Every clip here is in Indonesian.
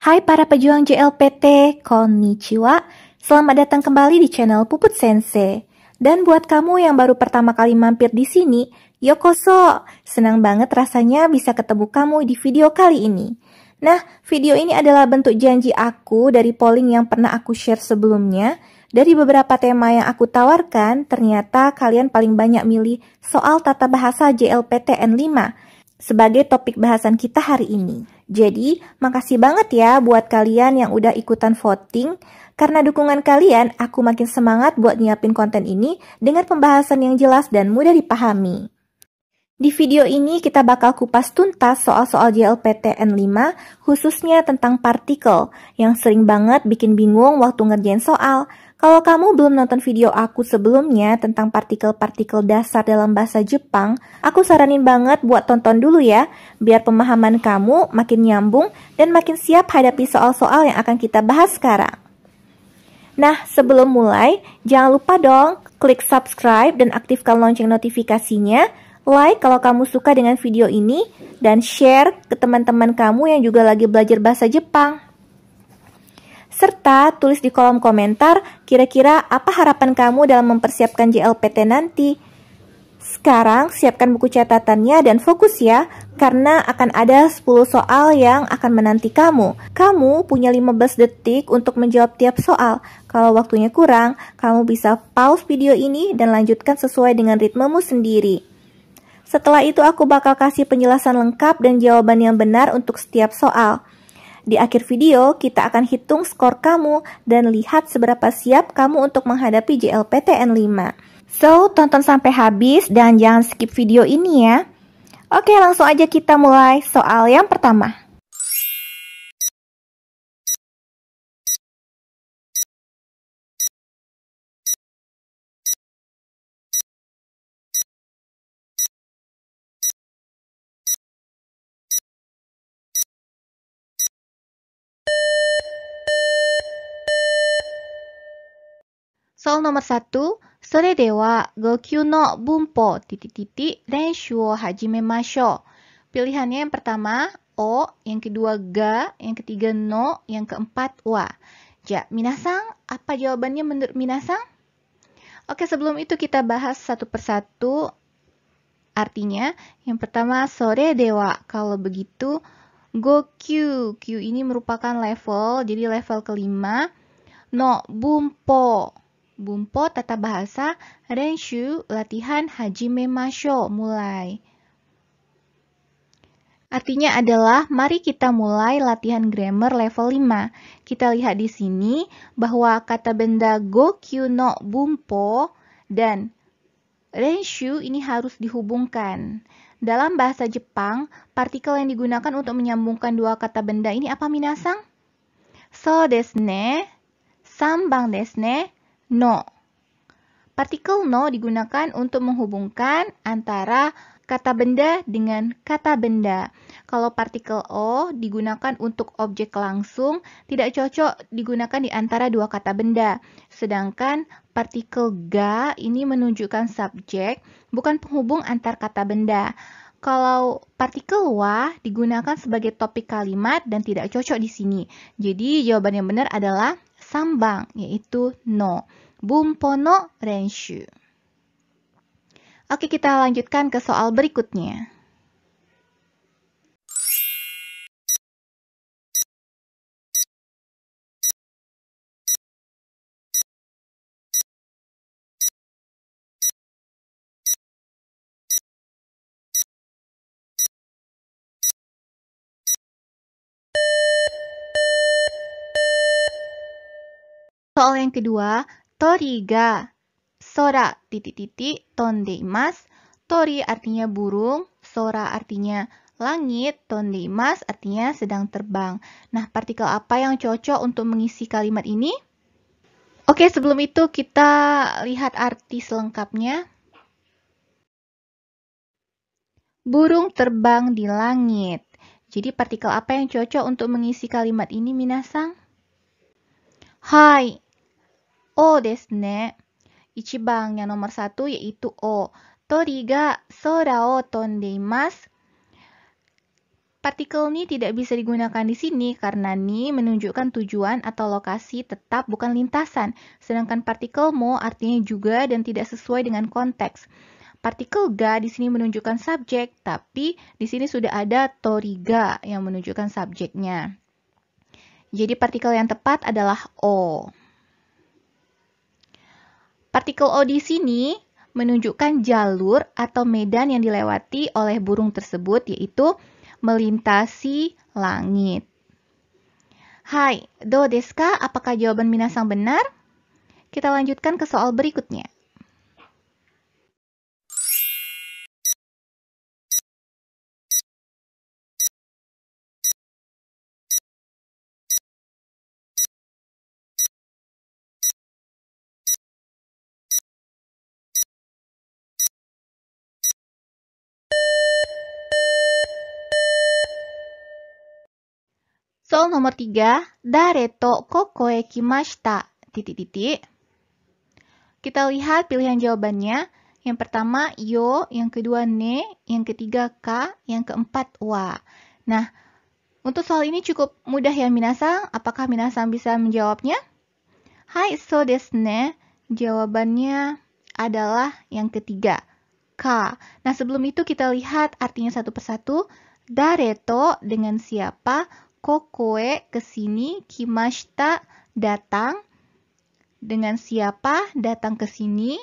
Hai para pejuang JLPT, konnichiwa. Selamat datang kembali di channel Puput Sensei. Dan buat kamu yang baru pertama kali mampir di sini, yokoso. Senang banget rasanya bisa ketemu kamu di video kali ini. Nah, video ini adalah bentuk janji aku dari polling yang pernah aku share sebelumnya. Dari beberapa tema yang aku tawarkan, ternyata kalian paling banyak milih soal tata bahasa JLPT N5 sebagai topik bahasan kita hari ini. Jadi, makasih banget ya buat kalian yang udah ikutan voting. Karena dukungan kalian, aku makin semangat buat nyiapin konten ini dengan pembahasan yang jelas dan mudah dipahami. Di video ini kita bakal kupas tuntas soal-soal JLPT N5, khususnya tentang partikel, yang sering banget bikin bingung waktu ngerjain soal. Kalau kamu belum nonton video aku sebelumnya tentang partikel-partikel dasar dalam bahasa Jepang, aku saranin banget buat tonton dulu ya, biar pemahaman kamu makin nyambung dan makin siap hadapi soal-soal yang akan kita bahas sekarang. Nah, sebelum mulai, jangan lupa dong klik subscribe dan aktifkan lonceng notifikasinya, like kalau kamu suka dengan video ini, dan share ke teman-teman kamu yang juga lagi belajar bahasa Jepang. Serta tulis di kolom komentar kira-kira apa harapan kamu dalam mempersiapkan JLPT nanti. Sekarang siapkan buku catatannya dan fokus ya, karena akan ada 10 soal yang akan menanti kamu. Kamu punya 15 detik untuk menjawab tiap soal. Kalau waktunya kurang, kamu bisa pause video ini dan lanjutkan sesuai dengan ritmemu sendiri. Setelah itu aku bakal kasih penjelasan lengkap dan jawaban yang benar untuk setiap soal. Di akhir video, kita akan hitung skor kamu dan lihat seberapa siap kamu untuk menghadapi JLPT N5. So, tonton sampai habis dan jangan skip video ini ya. Oke, langsung aja kita mulai soal yang pertama. Soal nomor 1, sore dewa gokyu no bunpo renshu wo hajimemashou. Pilihannya yang pertama o, yang kedua ga, yang ketiga no, yang keempat wa. Ja, minasang, apa jawabannya menurut minasang? Oke, sebelum itu kita bahas satu persatu artinya. Yang pertama sore dewa, kalau begitu gokyu, Q ini merupakan level, jadi level kelima. No bunpo, bunpo tata bahasa, renshu latihan, hajimemashou mulai. Artinya adalah mari kita mulai latihan grammar level 5. Kita lihat di sini bahwa kata benda gokyu no bunpo dan renshu ini harus dihubungkan. Dalam bahasa Jepang, partikel yang digunakan untuk menyambungkan dua kata benda ini apa minasang? So desu ne, sambang desu ne, no. Partikel no digunakan untuk menghubungkan antara kata benda dengan kata benda. Kalau partikel o digunakan untuk objek langsung, tidak cocok digunakan di antara dua kata benda. Sedangkan partikel ga ini menunjukkan subjek, bukan penghubung antar kata benda. Kalau partikel wa digunakan sebagai topik kalimat dan tidak cocok di sini. Jadi jawaban yang benar adalah sambang, yaitu no. Bunpo no renshu. Oke, kita lanjutkan ke soal berikutnya. Soal yang kedua, tori ga sora tonde imasu. Tori artinya burung, sora artinya langit, tonde imasu artinya sedang terbang. Nah, partikel apa yang cocok untuk mengisi kalimat ini? Oke, sebelum itu kita lihat arti selengkapnya. Burung terbang di langit. Jadi partikel apa yang cocok untuk mengisi kalimat ini, minasang? Hai, o desu ne. Ichiban yang nomor 1 yaitu o. Tori ga sora o tonde imasu. Partikel ni tidak bisa digunakan di sini karena ni menunjukkan tujuan atau lokasi tetap bukan lintasan. Sedangkan partikel mo artinya juga dan tidak sesuai dengan konteks. Partikel ga di sini menunjukkan subjek, tapi di sini sudah ada toriga yang menunjukkan subjeknya. Jadi partikel yang tepat adalah o. Partikel o di sini menunjukkan jalur atau medan yang dilewati oleh burung tersebut, yaitu melintasi langit. Hai, do desu ka? Apakah jawaban minasang benar? Kita lanjutkan ke soal berikutnya. Soal nomor 3, dare to kokoe kimashita, titik-titik. Kita lihat pilihan jawabannya. Yang pertama, yo. Yang kedua, ne. Yang ketiga, ka. Yang keempat, wa. Nah, untuk soal ini cukup mudah ya minasang. Apakah minasang bisa menjawabnya? Hai, so desu ne. Jawabannya adalah yang ketiga, ka. Nah, sebelum itu kita lihat artinya satu persatu. Dare to dengan siapa, kokoe kesini, kimashita datang, dengan siapa datang ke sini.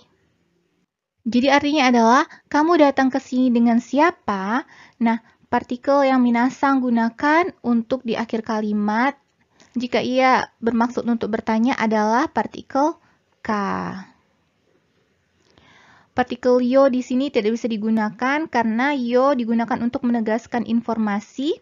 Jadi artinya adalah kamu datang ke sini dengan siapa. Nah, partikel yang minasang gunakan untuk di akhir kalimat jika ia bermaksud untuk bertanya adalah partikel ka. Partikel yo di sini tidak bisa digunakan karena yo digunakan untuk menegaskan informasi,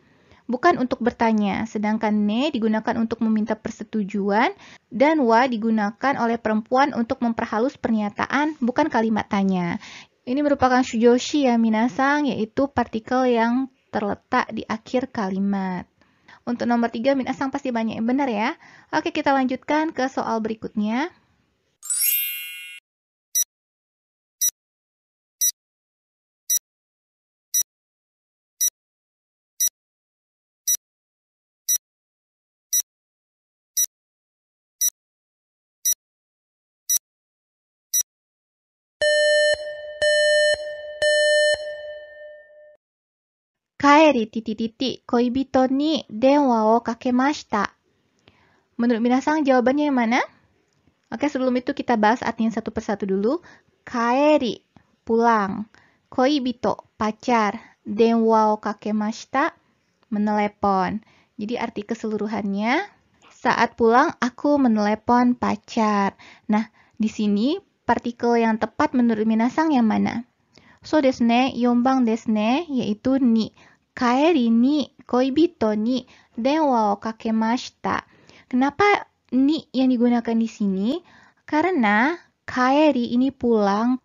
bukan untuk bertanya. Sedangkan ne digunakan untuk meminta persetujuan, dan wa digunakan oleh perempuan untuk memperhalus pernyataan, bukan kalimat tanya. Ini merupakan shujoshi ya minasang, yaitu partikel yang terletak di akhir kalimat. Untuk nomor 3, minasang pasti banyak yang benar ya. Oke, kita lanjutkan ke soal berikutnya. Kaeri titik-titik koibito ni denwa wo kakemashita. Menurut minasang jawabannya yang mana? Oke, sebelum itu kita bahas artinya satu persatu dulu. Kaeri, pulang. Koibito, pacar. Denwa wo kakemashita, menelepon. Jadi arti keseluruhannya, saat pulang aku menelepon pacar. Nah, di sini partikel yang tepat menurut minasang yang mana? So desu ne, yombang desu ne, yaitu ni. Kaeri ni koibito ni denwa wo kakemashita. Kenapa ni yang digunakan di sini? Karena kaeri ini pulang.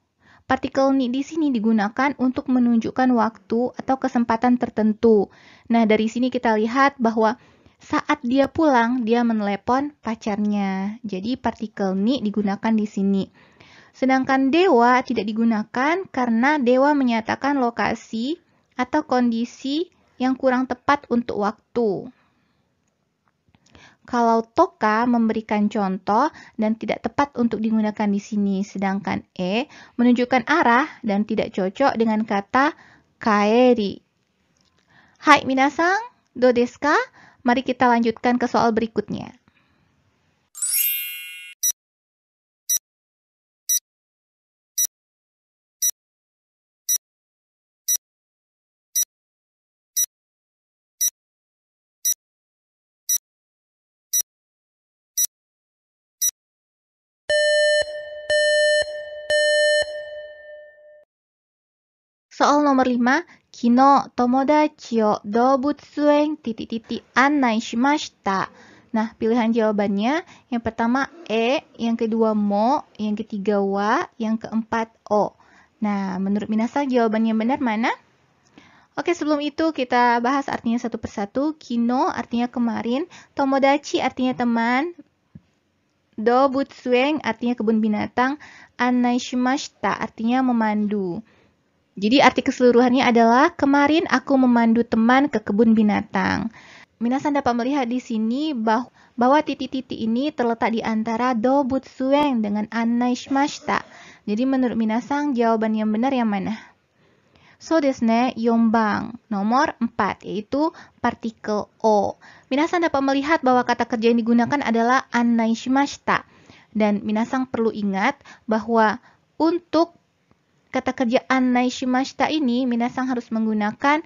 Partikel ni di sini digunakan untuk menunjukkan waktu atau kesempatan tertentu. Nah, dari sini kita lihat bahwa saat dia pulang, dia menelepon pacarnya. Jadi partikel ni digunakan di sini. Sedangkan dewa tidak digunakan karena dewa menyatakan lokasi atau kondisi yang kurang tepat untuk waktu. Kalau toka memberikan contoh dan tidak tepat untuk digunakan di sini, sedangkan menunjukkan arah dan tidak cocok dengan kata kaeri. Hai minasang, do desu ka? Mari kita lanjutkan ke soal berikutnya. Soal nomor 5, kino tomodachi o dobutsuen titik-titik annai shimashita. Nah, pilihan jawabannya yang pertama yang kedua mo, yang ketiga wa, yang keempat o. Nah, menurut minasang jawabannya benar mana? Oke, sebelum itu kita bahas artinya satu persatu. Kino artinya kemarin, tomodachi artinya teman, dobutsuen artinya kebun binatang, annai shimashita artinya memandu. Jadi arti keseluruhannya adalah kemarin aku memandu teman ke kebun binatang. Minasan dapat melihat di sini bahwa titik-titik ini terletak di antara dobutsueng dengan annai shimashita. Jadi menurut minasan jawaban yang benar yang mana? So desu ne, 4 bang, nomor 4, yaitu partikel o. Minasan dapat melihat bahwa kata kerja yang digunakan adalah annai shimashita. Dan minasan perlu ingat bahwa untuk kata kerja annai shimashita ini, minasan harus menggunakan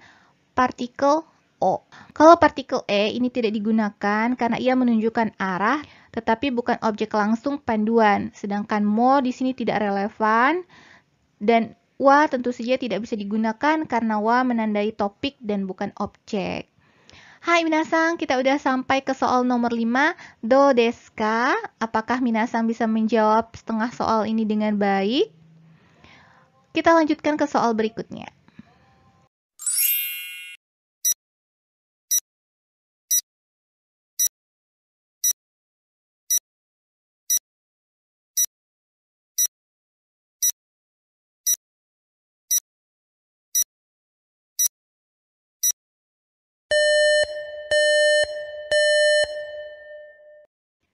partikel o. Kalau partikel e ini tidak digunakan karena ia menunjukkan arah, tetapi bukan objek langsung panduan. Sedangkan mo di sini tidak relevan, dan wa tentu saja tidak bisa digunakan karena wa menandai topik dan bukan objek. Hai minasan, kita udah sampai ke soal nomor 5. Do desu ka? Apakah minasan bisa menjawab setengah soal ini dengan baik? Kita lanjutkan ke soal berikutnya.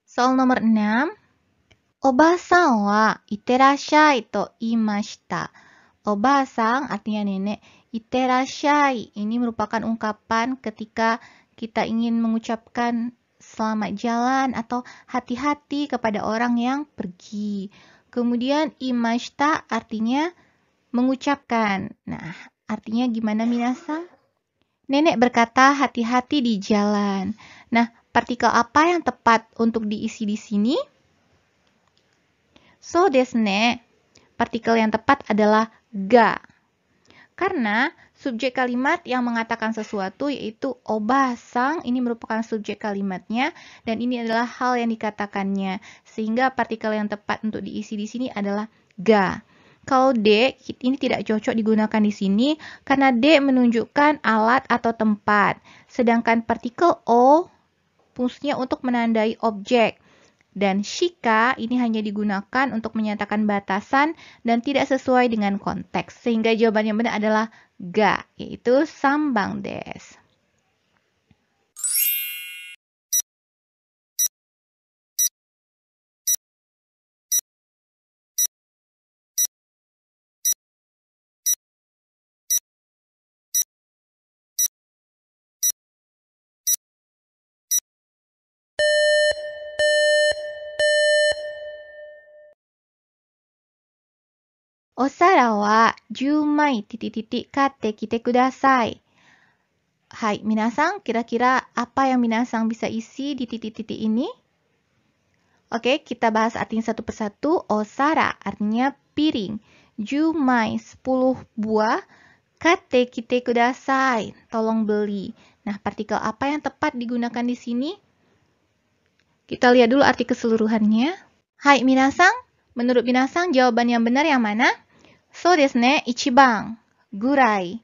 Soal nomor 6. Oba-san wa iterashai to iimashita. Oba-san artinya nenek, iterashai ini merupakan ungkapan ketika kita ingin mengucapkan selamat jalan atau hati-hati kepada orang yang pergi. Kemudian imashita artinya mengucapkan. Nah, artinya gimana minasan? Nenek berkata hati-hati di jalan. Nah, partikel apa yang tepat untuk diisi di sini? So desu ne. Partikel yang tepat adalah ga. Karena subjek kalimat yang mengatakan sesuatu yaitu oba-san, ini merupakan subjek kalimatnya dan ini adalah hal yang dikatakannya. Sehingga partikel yang tepat untuk diisi di sini adalah ga. Kalau de, ini tidak cocok digunakan di sini karena de menunjukkan alat atau tempat. Sedangkan partikel o fungsinya untuk menandai objek. Dan shika ini hanya digunakan untuk menyatakan batasan dan tidak sesuai dengan konteks. Sehingga jawaban yang benar adalah ga, yaitu sambang desu. Osara wa 10 mai titik-titik katte kite kudasai. Hai, minasan, kira-kira apa yang minasan bisa isi di titik-titik ini? Oke, kita bahas artinya satu persatu. Osara artinya piring. 10 mai 10 buah. Katte kite kudasai, tolong beli. Nah, partikel apa yang tepat digunakan di sini? Kita lihat dulu arti keseluruhannya. Hai, minasan, menurut minasan jawaban yang benar yang mana? So desu ne, ichiban, gurai.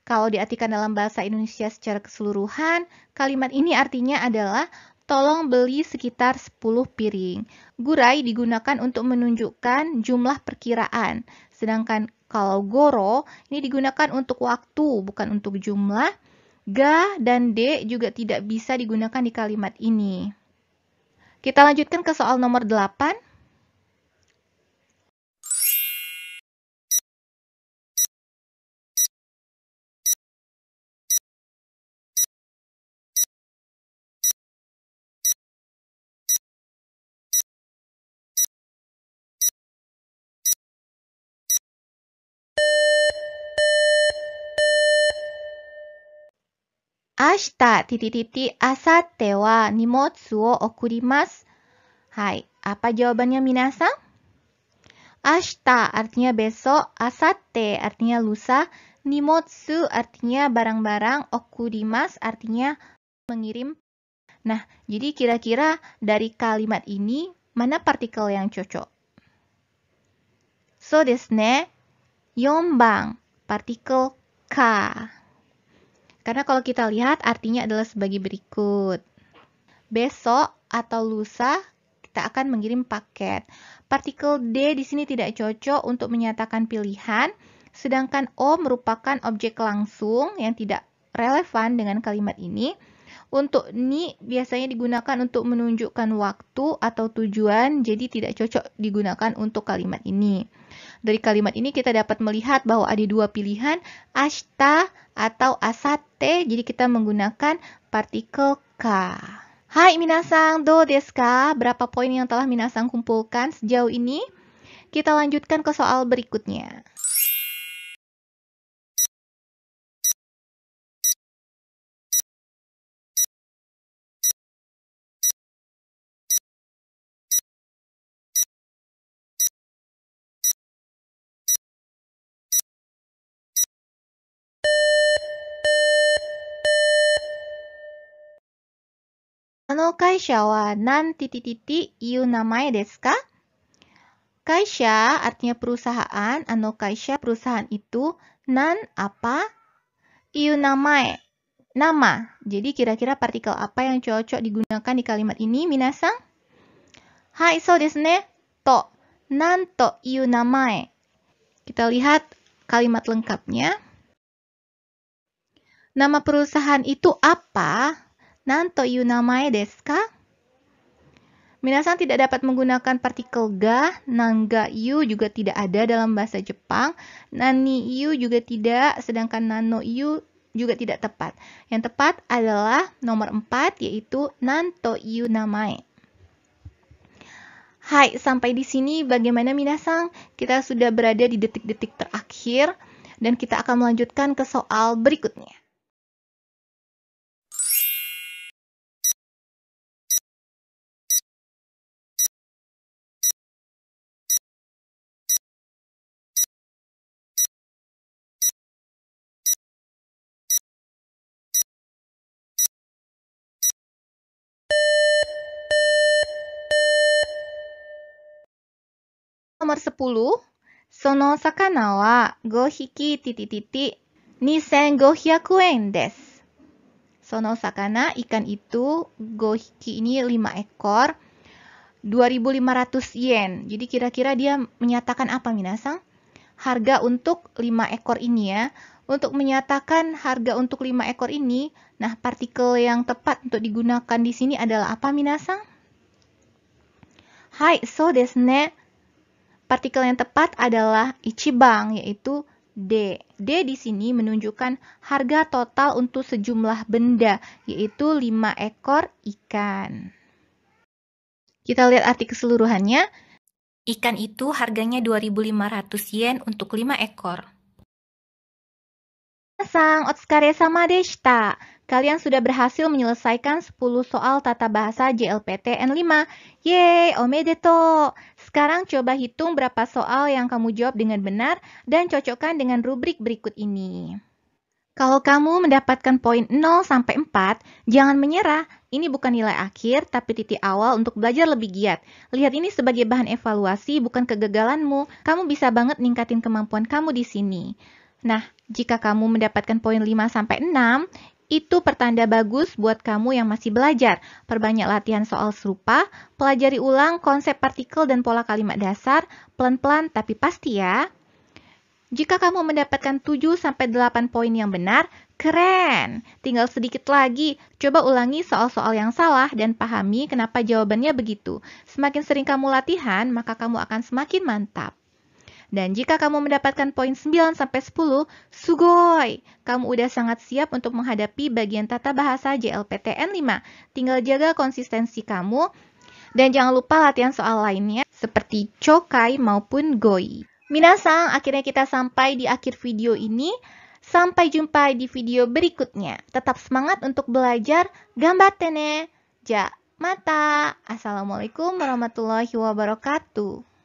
Kalau diartikan dalam bahasa Indonesia secara keseluruhan, kalimat ini artinya adalah tolong beli sekitar 10 piring. Gurai digunakan untuk menunjukkan jumlah perkiraan. Sedangkan kalau goro, ini digunakan untuk waktu, bukan untuk jumlah. Ga dan de juga tidak bisa digunakan di kalimat ini. Kita lanjutkan ke soal nomor 8. Ashita titik-titik asatte wa nimotsu wo okurimasu. Hai, apa jawabannya minasan? Ashita artinya besok, asatte artinya lusa, nimotsu artinya barang-barang, okurimasu artinya mengirim. Nah, jadi kira-kira dari kalimat ini mana partikel yang cocok? So desu ne, 4 bang, partikel ka. Karena kalau kita lihat artinya adalah sebagai berikut. Besok atau lusa kita akan mengirim paket. Partikel D di sini tidak cocok untuk menyatakan pilihan. sedangkan o merupakan objek langsung yang tidak relevan dengan kalimat ini. Untuk ni biasanya digunakan untuk menunjukkan waktu atau tujuan, jadi tidak cocok digunakan untuk kalimat ini. Dari kalimat ini kita dapat melihat bahwa ada dua pilihan, ashita atau asate, jadi kita menggunakan partikel ka. Hai minasang, do desu ka? Berapa poin yang telah minasang kumpulkan sejauh ini? Kita lanjutkan ke soal berikutnya. Kaisha wa nan titi iu namae desu ka? Kaisha artinya perusahaan, kaisha perusahaan itu, nan apa, iu namae nama. Jadi kira-kira partikel apa yang cocok digunakan di kalimat ini, minasang? Hai, so desu ne. To, nan to iu namae. Kita lihat kalimat lengkapnya. Nama perusahaan itu apa? Nan to iu namae desu ka? Minasan tidak dapat menggunakan partikel ga, nanga iu juga tidak ada dalam bahasa Jepang, nani iu juga tidak, sedangkan nano iu juga tidak tepat. Yang tepat adalah nomor 4, yaitu nanto iu namae. Hai, sampai di sini bagaimana minasang? Kita sudah berada di detik-detik terakhir, dan kita akan melanjutkan ke soal berikutnya. Nomor 10, sono sakana wa 5 hiki titi-titi 2500 yen desu. Sono sakana, ikan itu, 5 hiki ini 5 ekor, 2.500 yen. Jadi kira-kira dia menyatakan apa minasang? Harga untuk 5 ekor ini ya. Untuk menyatakan harga untuk 5 ekor ini, nah partikel yang tepat untuk digunakan di sini adalah apa minasang? Hai, so desu ne. Partikel yang tepat adalah ichibang, yaitu D. D di sini menunjukkan harga total untuk sejumlah benda, yaitu 5 ekor ikan. Kita lihat arti keseluruhannya. Ikan itu harganya 2.500 yen untuk 5 ekor. Minasang, otsukare sama deshita. Kalian sudah berhasil menyelesaikan 10 soal tata bahasa JLPTN 5. Yeay, omedetou! Sekarang coba hitung berapa soal yang kamu jawab dengan benar dan cocokkan dengan rubrik berikut ini. Kalau kamu mendapatkan poin 0 sampai 4, jangan menyerah. Ini bukan nilai akhir, tapi titik awal untuk belajar lebih giat. Lihat ini sebagai bahan evaluasi, bukan kegagalanmu. Kamu bisa banget ningkatin kemampuan kamu di sini. Nah, jika kamu mendapatkan poin 5 sampai 6, itu pertanda bagus buat kamu yang masih belajar. Perbanyak latihan soal serupa, pelajari ulang konsep partikel dan pola kalimat dasar, pelan-pelan tapi pasti ya. Jika kamu mendapatkan 7-8 poin yang benar, keren! Tinggal sedikit lagi, coba ulangi soal-soal yang salah dan pahami kenapa jawabannya begitu. Semakin sering kamu latihan, maka kamu akan semakin mantap. Dan jika kamu mendapatkan poin 9-10, sugoi! Kamu udah sangat siap untuk menghadapi bagian tata bahasa JLPTN 5. Tinggal jaga konsistensi kamu, dan jangan lupa latihan soal lainnya, seperti chokai maupun goi. Minasang, akhirnya kita sampai di akhir video ini. Sampai jumpa di video berikutnya. Tetap semangat untuk belajar. Gambatte ne! Ja, mata! Assalamualaikum warahmatullahi wabarakatuh.